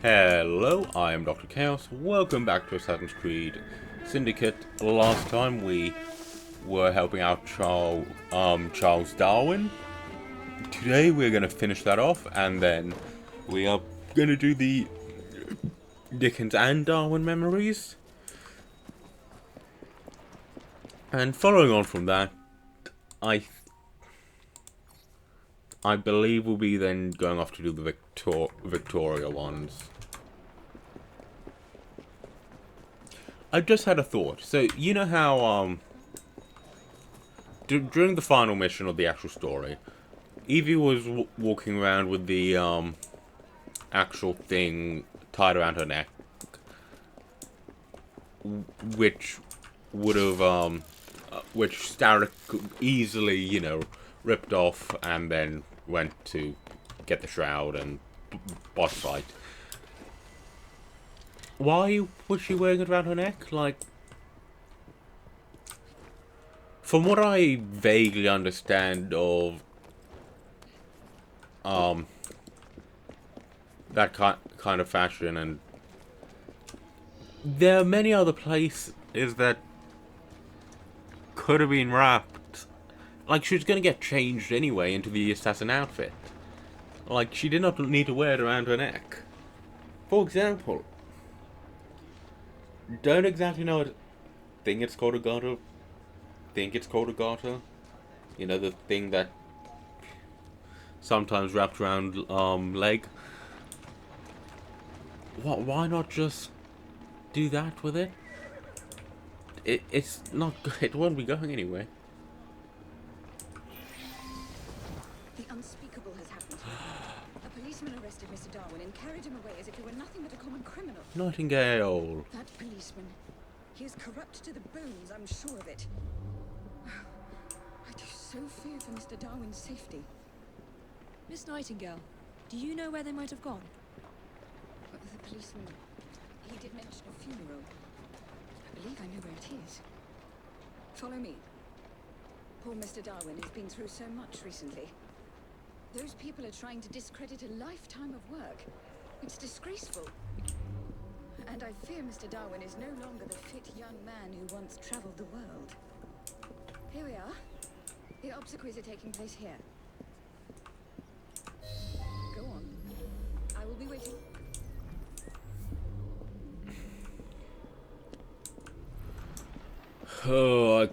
Hello, I am Dr. Chaos. Welcome back to Assassin's Creed Syndicate. Last time we were helping out Charles Darwin. Today we're going to finish that off, and then we are going to do the Dickens and Darwin memories. And following on from that, I believe we'll be then going off to do the Victoria ones. I just had a thought. So, you know how, during the final mission of the actual story, Evie was walking around with the, actual thing tied around her neck, which would have, which Starrick easily, ripped off and then went to get the shroud and boss fight. Why was she wearing it around her neck? Like, from what I vaguely understand of that kind of fashion, and there are many other places that could have been wrapped. Like, she was going to get changed anyway into the assassin outfit. Like, she did not need to wear it around her neck. For example, don't exactly know what thing it's called a garter. Think it's called a garter. You know, the thing that sometimes wrapped around leg. Why not just do that with it? It's not. It won't be going anyway. The unspeakable has happened. A policeman arrested Mr. Darwin and carried him away as if he were nothing but a common criminal. Nightingale. That policeman, he is corrupt to the bones, I'm sure of it. I do so fear for Mr. Darwin's safety. Miss Nightingale, do you know where they might have gone? The policeman, he did mention a funeral. I believe I know where it is. Follow me. Poor Mr. Darwin has been through so much recently. Those people are trying to discredit a lifetime of work. It's disgraceful. And I fear Mr. Darwin is no longer the fit young man who once traveled the world. Here we are. The obsequies are taking place here. Go on. I will be waiting. Oh,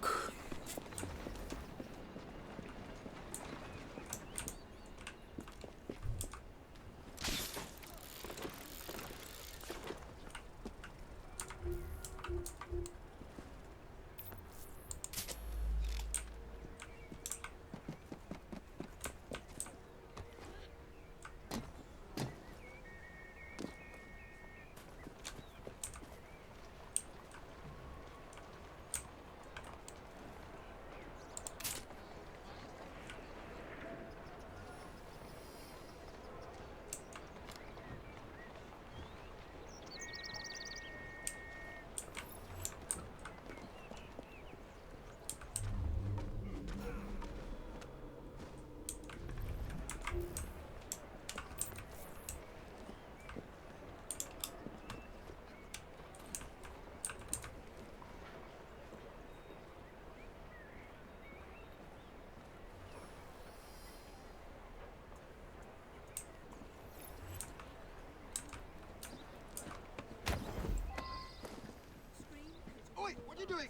Oi, what are you doing?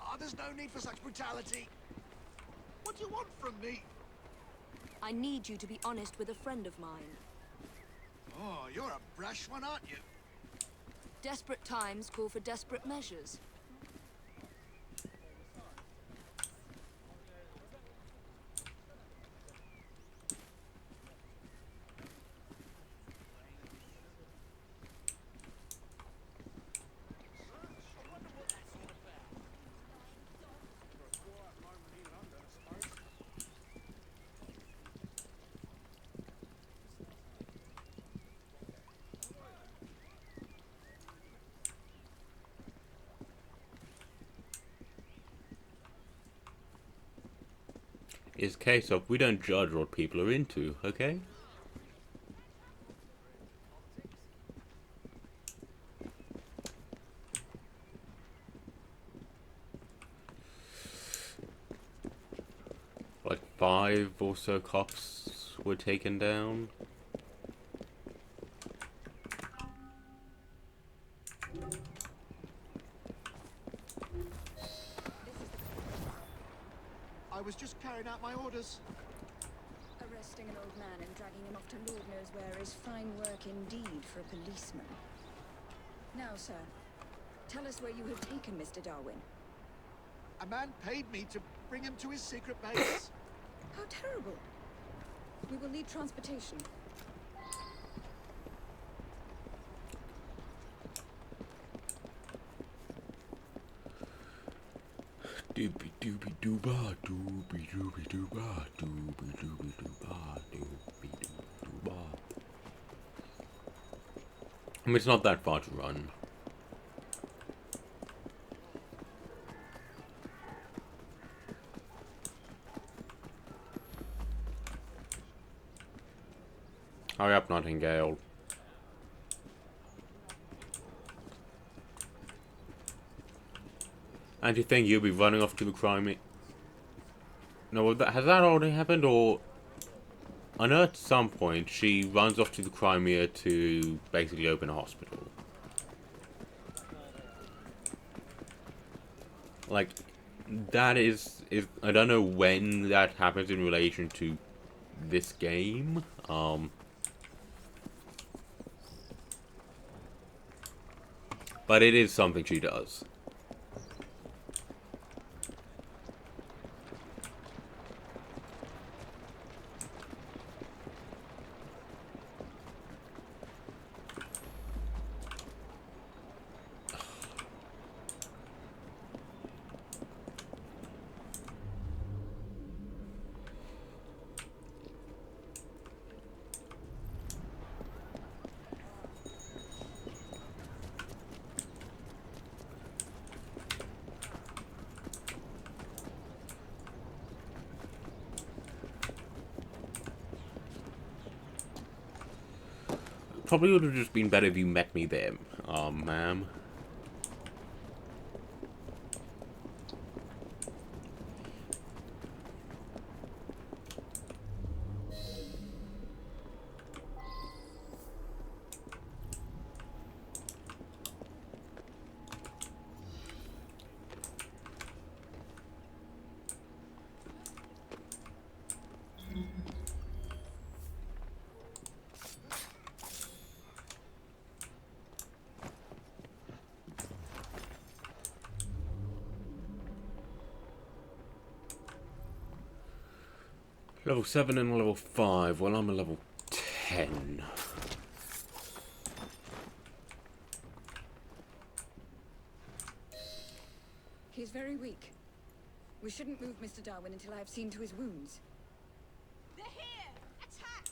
Ah, there's no need for such brutality. What do you want from me? I need you to be honest with a friend of mine. Oh, you're a brash one, aren't you? Desperate times call for desperate measures. It's a case of we don't judge what people are into, okay? 5 or so cops were taken down. I was just carrying out my orders. Arresting an old man and dragging him off to Lord knows where is fine work indeed for a policeman. Now, sir, tell us where you have taken Mr. Darwin. A man paid me to bring him to his secret base. How terrible. We will need transportation. Doobie doobie dooba, doobie doobie dooba, doobie doobie dooba, doobie doobie dooba. I mean, it's not that far to run. Hurry up, Nightingale. And you think you'll be running off to the crime? No, has that already happened, or... I know at some point she runs off to the Crimea to basically open a hospital. Like, that is I don't know when that happens in relation to this game. But it is something she does. Probably would have just been better if you met me there, ma'am. Level 7 and level 5. Well, I'm a level 10. He's very weak. We shouldn't move Mr. Darwin until I have seen to his wounds. They're here! Attack!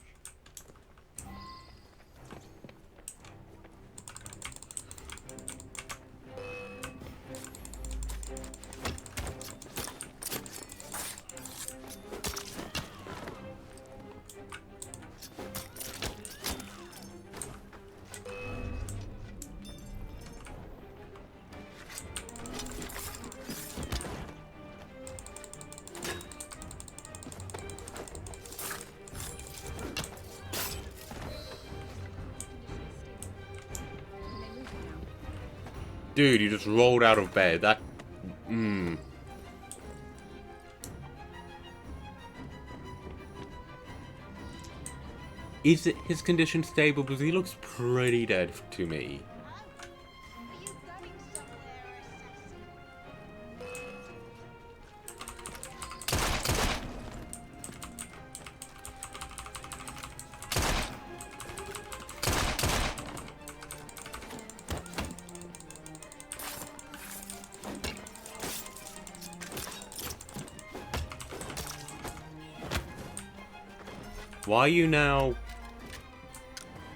Dude, you just rolled out of bed. That... Is it his condition stable? Because he looks pretty dead to me. Are you going somewhere, assassin? Why are you now...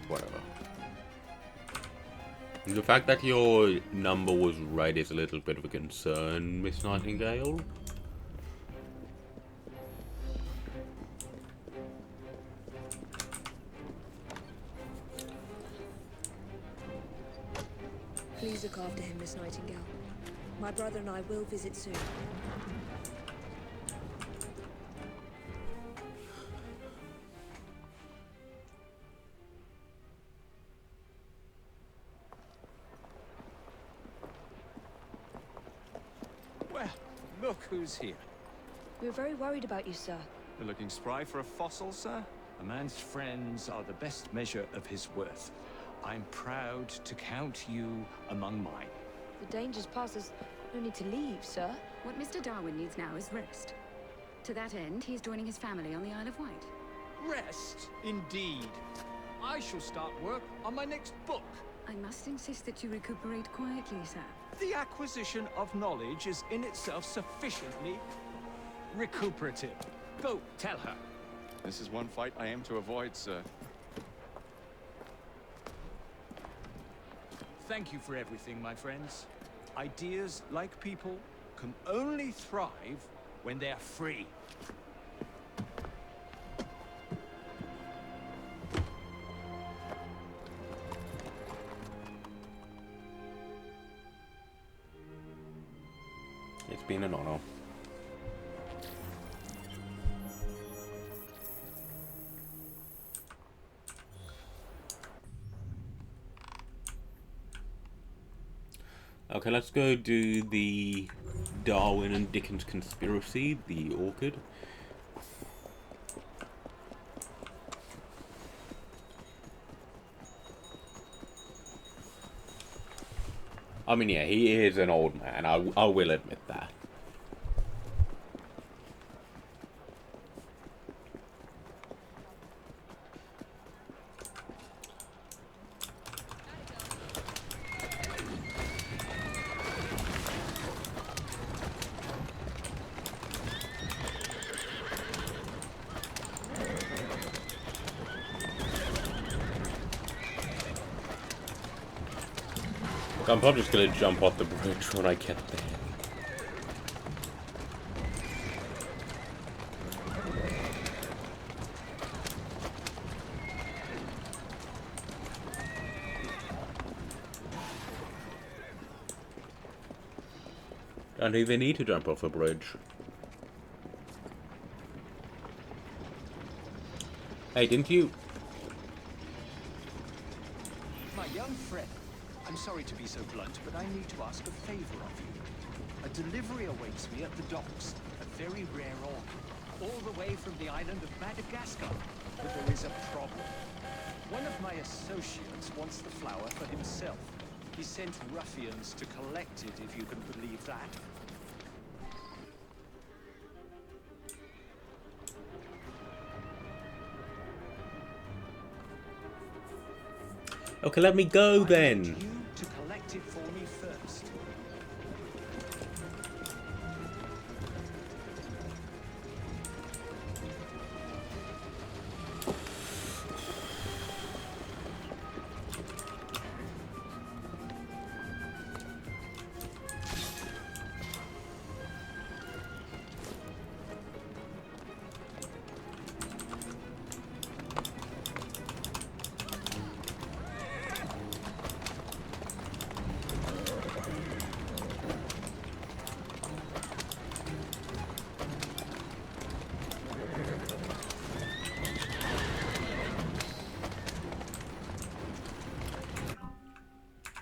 Whatever. The fact that your number was red is a little bit of a concern, Miss Nightingale. Please look after him, Miss Nightingale. My brother and I will visit soon. Look who's here. We were very worried about you, sir. You're looking spry for a fossil, sir? A man's friends are the best measure of his worth. I'm proud to count you among mine. The danger's past us. No need to leave, sir. What Mr. Darwin needs now is rest. To that end, he's joining his family on the Isle of Wight. Rest, indeed. I shall start work on my next book. I must insist that you recuperate quietly, sir. The acquisition of knowledge is in itself sufficiently recuperative. Go, tell her. This is one fight I am to avoid, sir. Thank you for everything, my friends. Ideas, like people, can only thrive when they're free. It's been an honor. Okay, let's go do the Darwin and Dickens conspiracy, the orchid. I mean, yeah, he is an old man, I will admit that. I'm probably just gonna jump off the bridge when I get there. Don't even need to jump off a bridge. Hey, didn't you? My young friend, I'm sorry to be so blunt, but I need to ask a favor of you. A delivery awaits me at the docks. A very rare orchid, all the way from the island of Madagascar. But there is a problem. One of my associates wants the flower for himself. He sent ruffians to collect it, if you can believe that. Okay, let me go I then. need you to collect it for me first.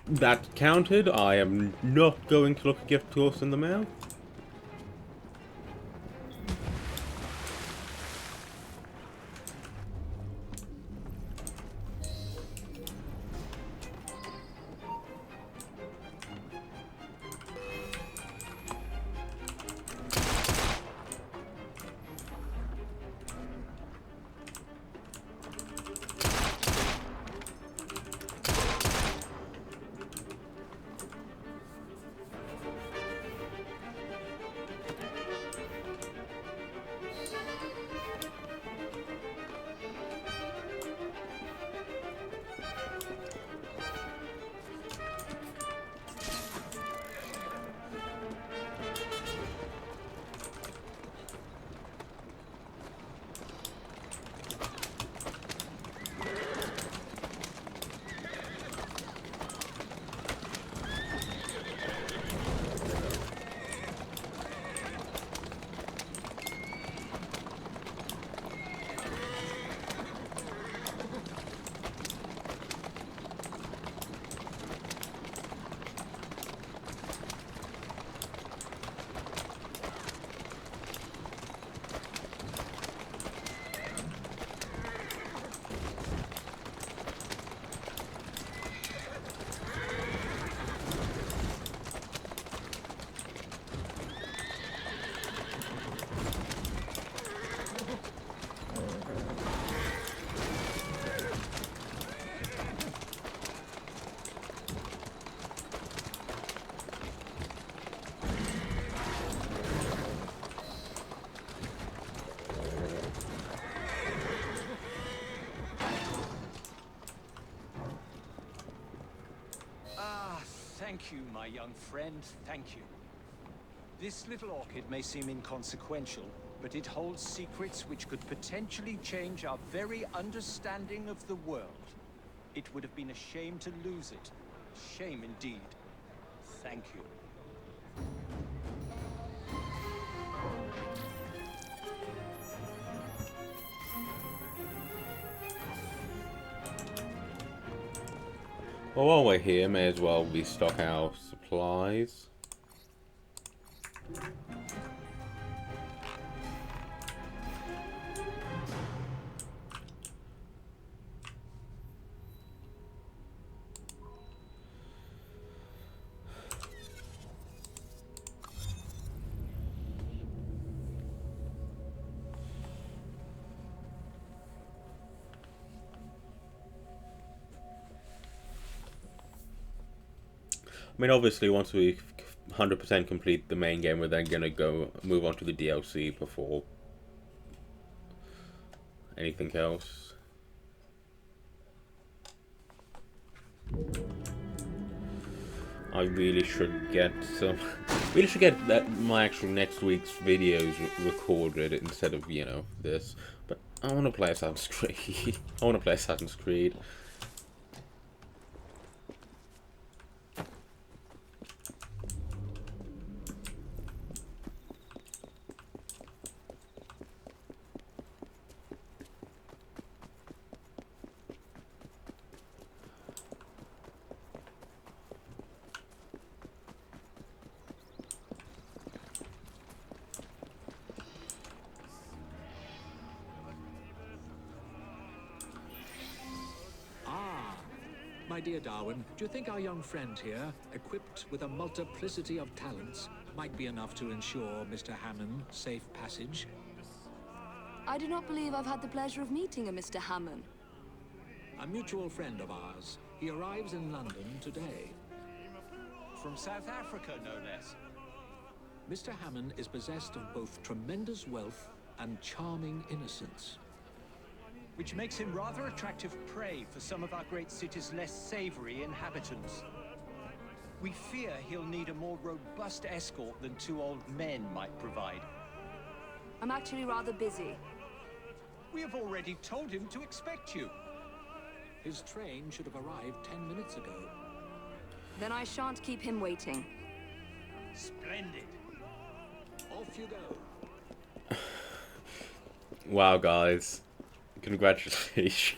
That counted. I am not going to look a gift horse in the mouth. Thank you, my young friend, thank you. This little orchid may seem inconsequential, but it holds secrets which could potentially change our very understanding of the world. It would have been a shame to lose it. Shame indeed. Thank you. Well, while we're here, may as well restock our supplies. I mean, obviously, once we 100% complete the main game, we're then gonna move on to the DLC before anything else. I really should get some. Really should get my actual next week's videos recorded instead of, you know, this. But I want to play Assassin's Creed. I want to play Assassin's Creed. My dear Darwin, do you think our young friend here, equipped with a multiplicity of talents, might be enough to ensure Mr. Hammond safe passage? I do not believe I've had the pleasure of meeting a Mr. Hammond. A mutual friend of ours. He arrives in London today. From South Africa, no less. Mr. Hammond is possessed of both tremendous wealth and charming innocence. Which makes him rather attractive prey for some of our great city's less savory inhabitants. We fear he'll need a more robust escort than two old men might provide. I'm actually rather busy. We have already told him to expect you. His train should have arrived 10 minutes ago. Then I shan't keep him waiting. Splendid. Off you go. Wow, guys. Congratulations.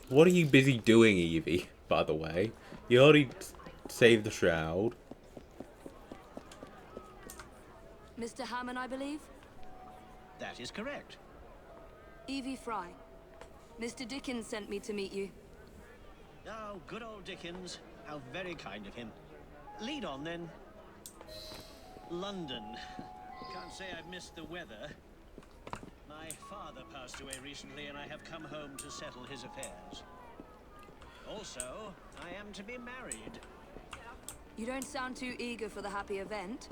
What are you busy doing, Evie, by the way? You already saved the shroud. Mr. Hammond, I believe? That is correct. Evie Fry. Mr. Dickens sent me to meet you. Oh, good old Dickens. How very kind of him. Lead on, then. London. Can't say I've missed the weather. My father passed away recently, and I have come home to settle his affairs. Also, I am to be married. You don't sound too eager for the happy event.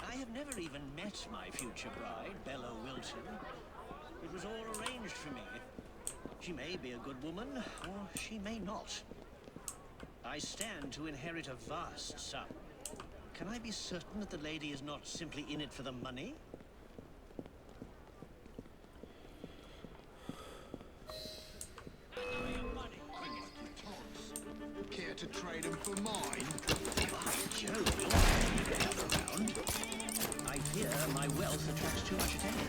I have never even met my future bride, Bella Wilton. It was all arranged for me. She may be a good woman, or she may not. I stand to inherit a vast sum. Can I be certain that the lady is not simply in it for the money? Care to trade them for mine? By Jove, you're the other round. I fear my wealth attracts too much attention.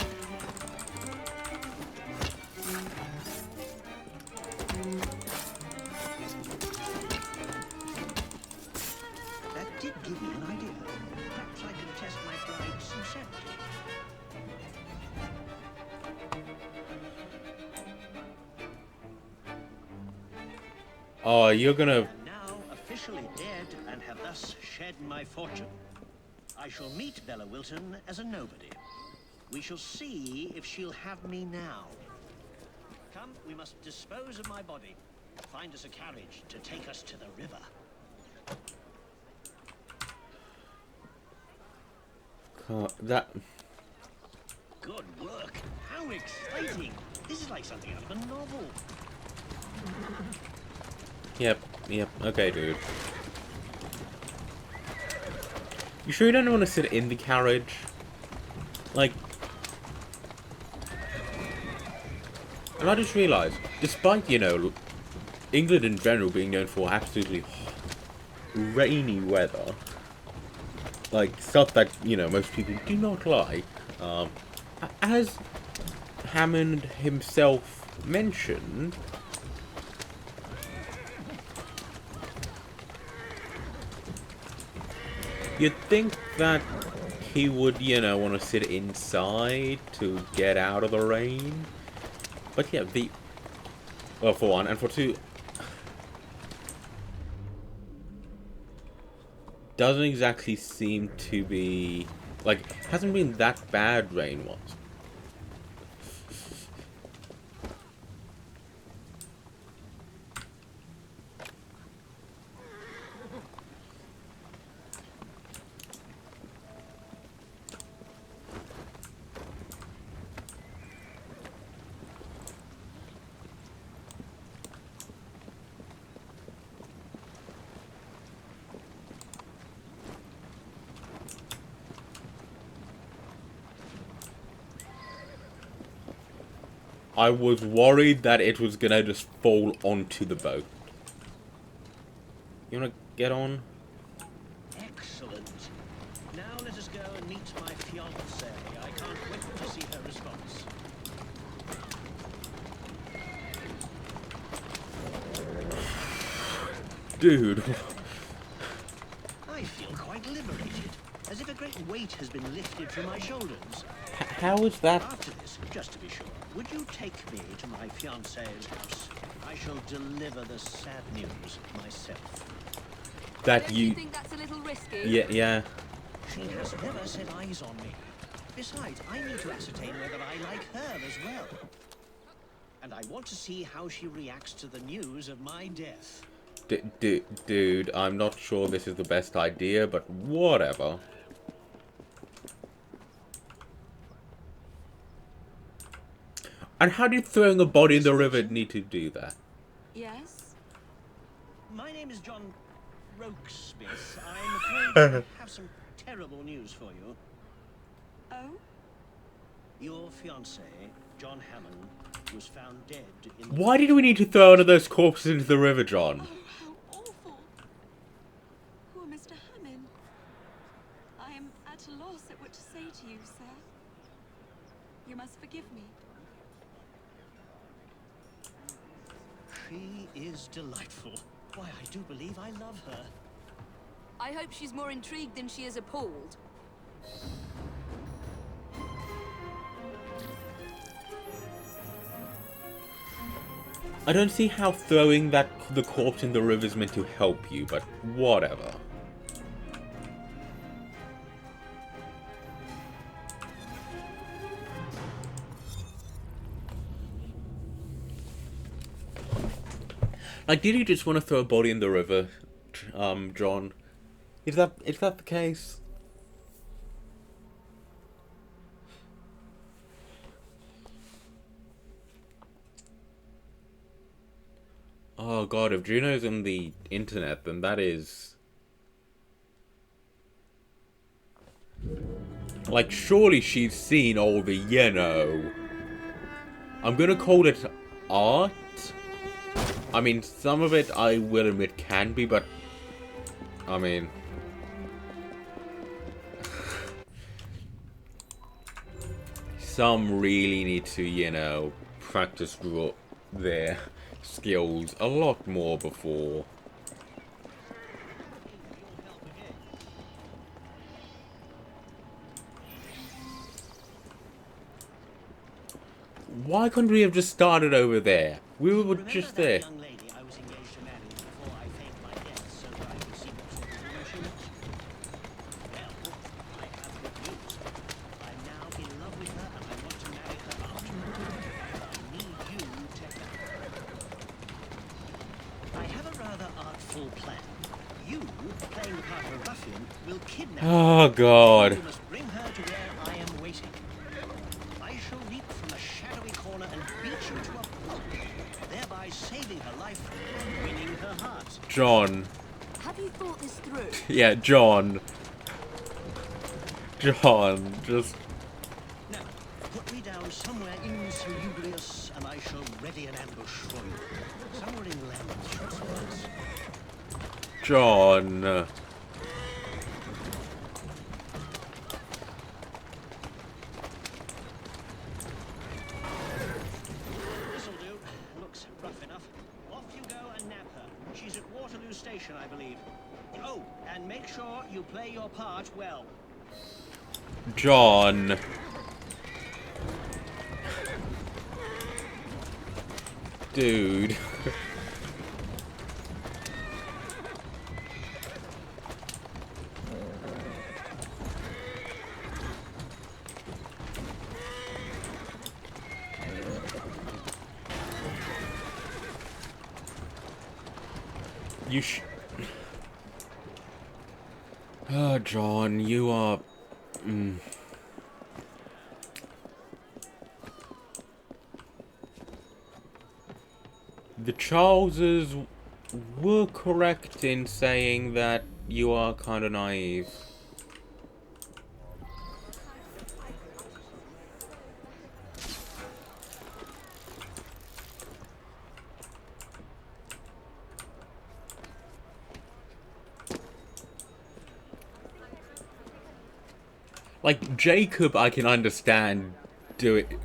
That did give me an idea. Perhaps I can test my bride's sincerity. Oh, you're gonna... Now, officially dead and have thus shed my fortune. I shall meet Bella Wilton as a nobody. We shall see if she'll have me now. Come, we must dispose of my body. Find us a carriage to take us to the river. That... Good work. How exciting. This is like something out of a novel. Yep, okay, dude. You sure you don't want to sit in the carriage? Like... And I just realised, despite, you know, England in general being known for absolutely rainy weather, like, stuff that, you know, most people do not like, as Hammond himself mentioned, you'd think that he would, you know, want to sit inside to get out of the rain. But yeah, well, for one, and for two, doesn't exactly seem to be, like, hasn't been that bad rain once. I was worried that it was gonna just fall onto the boat. You wanna get on? Excellent. Now let us go and meet my fiancée. I can't wait to see her response. Dude. I feel quite liberated, as if a great weight has been lifted from my shoulders. How is that? After this, just to be sure, would you take me to my fiancée's house? I shall deliver the sad news myself. That Don't you think that's a little risky? Yeah. She has never set eyes on me. Besides, I need to ascertain whether I like her as well. And I want to see how she reacts to the news of my death. Dude, I'm not sure this is the best idea, but whatever. And how did throwing a body in the river need to do that? Yes? My name is John Rokesmith. I'm afraid I have some terrible news for you. Oh? Your fiancé, John Hammond, was found dead in... Why did we need to throw one of those corpses into the river, John? Oh, how awful. Poor Mr. Hammond. I am at a loss at what to say to you, sir. You must forgive me. She is delightful. Why, I do believe I love her. I hope she's more intrigued than she is appalled. I don't see how throwing the corpse in the river is meant to help you, but whatever. Like, did you just want to throw a body in the river, John? Is that the case? Oh god, if Juno's on the internet, then that is... Like, surely she's seen all the, you know... I'm gonna call it art? I mean, some of it I will admit can be, but... I mean... Some really need to, you know, practice their skills a lot more before. Why couldn't we have just started over there? We were just there. Young lady I was engaged to marry before I faked my death so that I rather artful plan. You, playing the part of a ruffian, will kidnap Oh her. God. You must bring her to where I am waiting. I shall leap from a shadowy corner and beat you to a pulp, thereby saving her life and winning her heart. John. Have you thought this through? Yeah, John. John, just... Now, put me down somewhere insalubrious, and I shall ready an ambush for you. Somewhere inland, shorts. John. This'll do. Looks rough enough. Off you go and nab her. She's at Waterloo Station, I believe. Oh, and make sure you play your part well. John. Dude. You Oh, John, you are... The Charleses were correct in saying that you are kind of naive. Like, Jacob, I can understand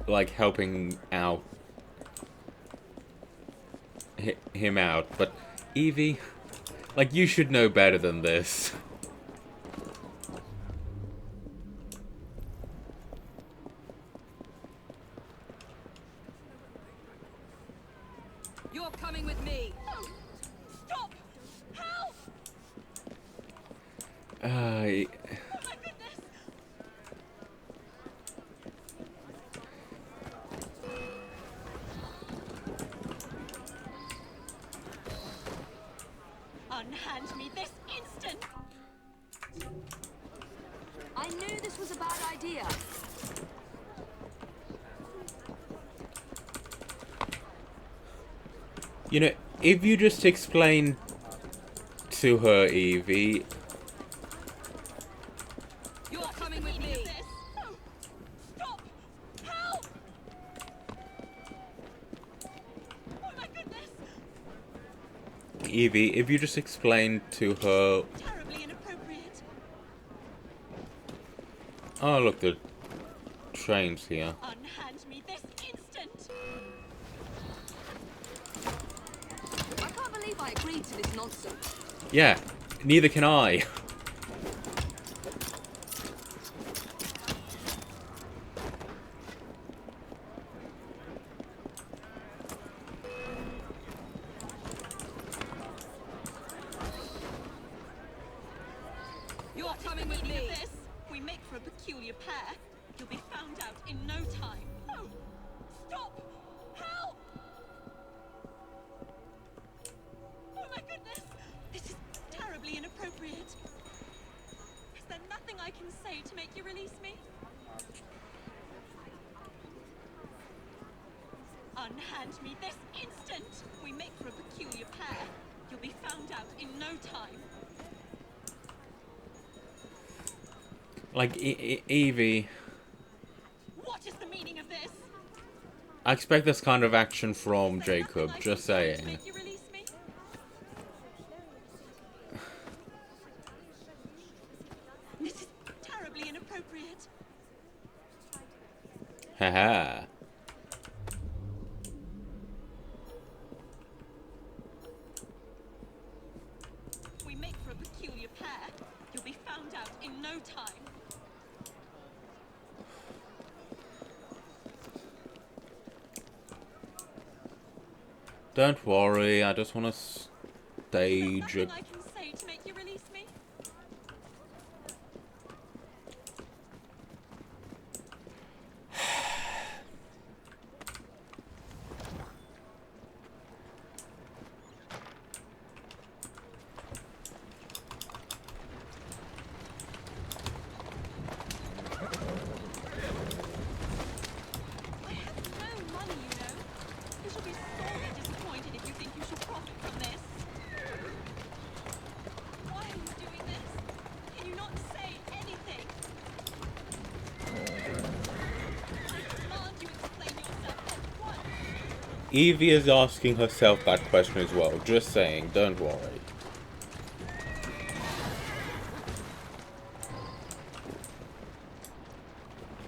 like, helping out him out, but Evie, like, you should know better than this. You're coming with me. No! Stop! Help! Uh, Oh my goodness! Unhand me this instant! I knew this was a bad idea. you know, if you just explain to her, Evie... You're coming with me. No! Stop! Help! Oh my goodness! Evie, if you just explain to her... Terribly inappropriate. Oh, look, the train's here. Unhand me this instant! I can't believe I agreed to this nonsense. Yeah, neither can I. You're coming with me. This, we make for a peculiar pair. You'll be found out in no time. No! Stop! Help! Oh my goodness! This is terribly inappropriate. Is there nothing I can say to make you release me? Unhand me this instant! We make for a peculiar pair. You'll be found out in no time. Like, Evie... What is the meaning of this? I expect this kind of action from Is there Jacob, nothing I just can say to saying. make you release me? This is terribly inappropriate. Haha. We make for a peculiar pair. You'll be found out in no time. Don't worry, I just want to Is stage there a... nothing I can say to make you release me? Evie is asking herself that question as well. Just saying, don't worry.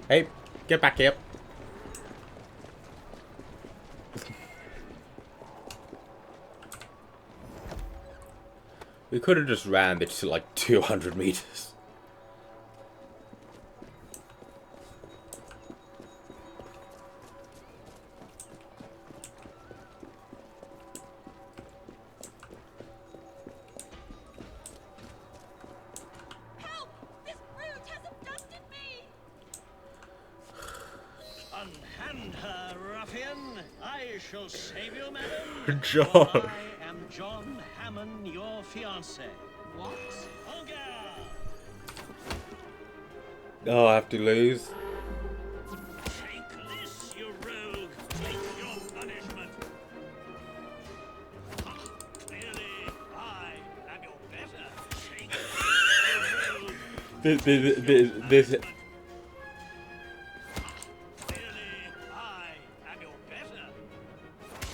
Hey, get back here. We could have just ran this to like 200 meters. Help! This brute has abducted me! Unhand her, ruffian! I shall save you, madam! John. For I am John Hammond, your fiancé. What? Olga! Oh, I have to lose. Take this, you rogue! Take your punishment! Ah, clearly, I am your better. Take this, you rogue! This Clearly, I am your better.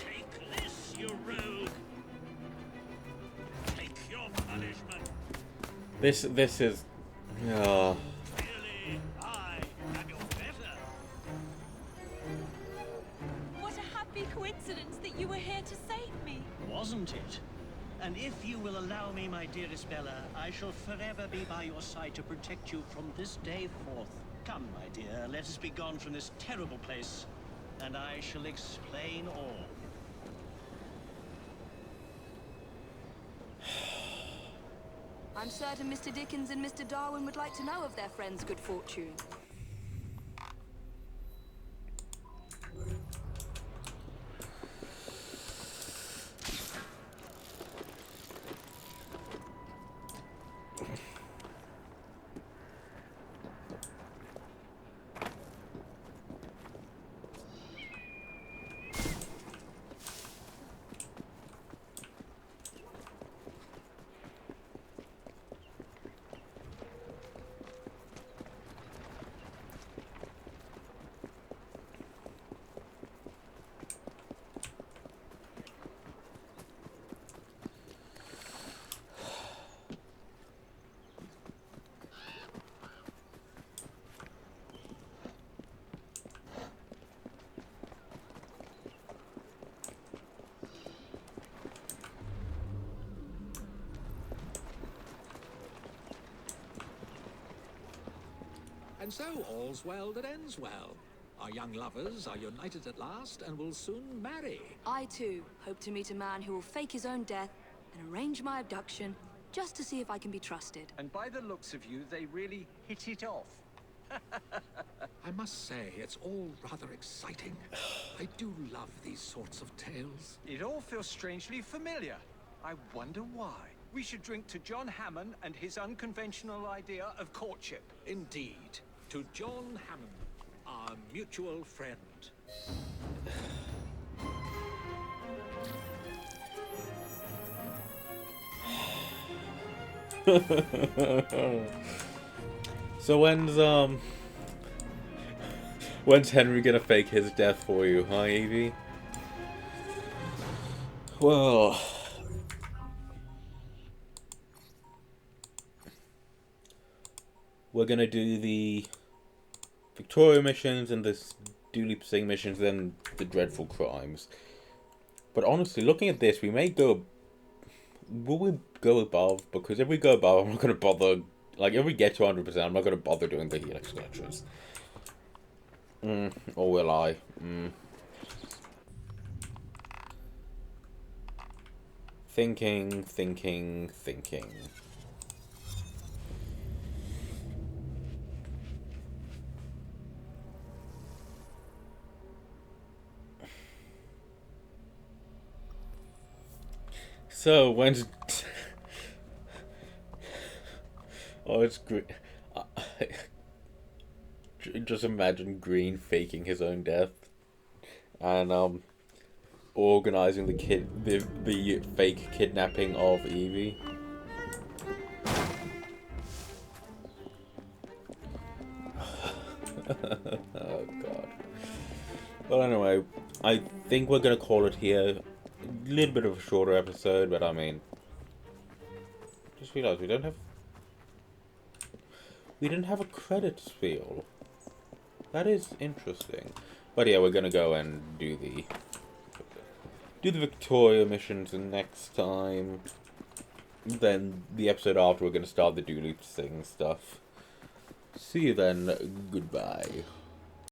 Take this, you rogue! Take your punishment! This is. Oh. Clearly, I am your better. What a happy coincidence that you were here to save me. Wasn't it? And if you will allow me, my dearest Bella, I shall forever be by your side to protect you from this day forth. Come, my dear, let us be gone from this terrible place, and I shall explain all. I'm certain Mr. Dickens and Mr. Darwin would like to know of their friend's good fortune. And so all's well that ends well. Our young lovers are united at last and will soon marry. I, too, hope to meet a man who will fake his own death and arrange my abduction just to see if I can be trusted. And by the looks of you, they really hit it off. I must say, it's all rather exciting. I do love these sorts of tales. It all feels strangely familiar. I wonder why. We should drink to John Hammond and his unconventional idea of courtship. Indeed. To John Hammond, our mutual friend. So when's Henry gonna fake his death for you, huh, Evie? Well, we're gonna do the Victoria missions and the Dooley Singh missions, then the dreadful crimes. But honestly, looking at this, we may go. Will we go above? Because if we go above, I'm not gonna bother. Like, if we get to 100%, I'm not gonna bother doing the Helix lectures. Or will I? Thinking. So, when's... Oh, it's great. Just imagine Green faking his own death. And, organizing the fake kidnapping of Evie. Oh, God. Well, anyway, I think we're gonna call it here. A little bit of a shorter episode, but I mean, just realized we didn't have a credits spiel. That is interesting. But yeah, we're gonna go and do the Victoria missions next time. Then the episode after, we're gonna start the Dooley Sing stuff. See you then. Goodbye.